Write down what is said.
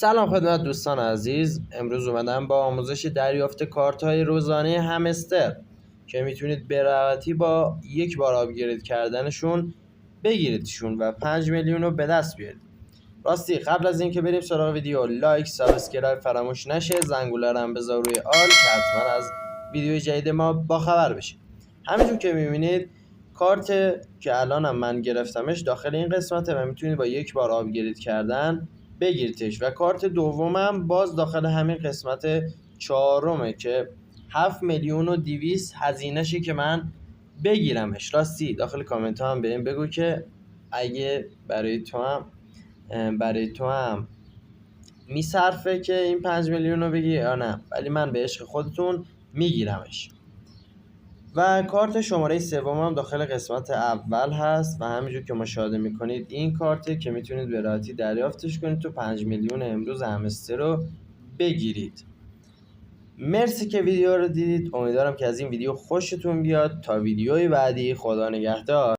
سلام خدمت دوستان عزیز. امروز اومدم با آموزش دریافت کارت های روزانه همستر که میتونید به راحتی با یک بار آپگرید کردنشون بگیریدشون و 5 میلیون رو به دست بیارید. راستی قبل از اینکه بریم سراغ ویدیو، لایک، سابسکرایب فراموش نشه، زنگوله رو هم بذار روی آل که حتما از ویدیو جدید ما باخبر بشید. همینجور که میبینید کارت که الانم من گرفتمش داخل این قسمته و میتونید با یک بار آپگرید کردن بگیریدش و کارت دومم باز داخل همین قسمت چهارمه که 7 میلیون و 200 هزینه‌شه که من بگیرمش. راستی داخل کامنت ها هم بهم بگو که اگه برای تو هم میصرفه که این 5 میلیون رو بگی یا نه، ولی من به عشق خودتون میگیرمش. و کارت شماره سومم داخل قسمت اول هست و همینجور که مشاهده میکنید این کارته که میتونید به راحتی دریافتش کنید تو 5 میلیون امروز همستر رو بگیرید. مرسی که ویدیو رو دیدید. امیدوارم که از این ویدیو خوشتون بیاد. تا ویدیوی بعدی، خدا نگهدار.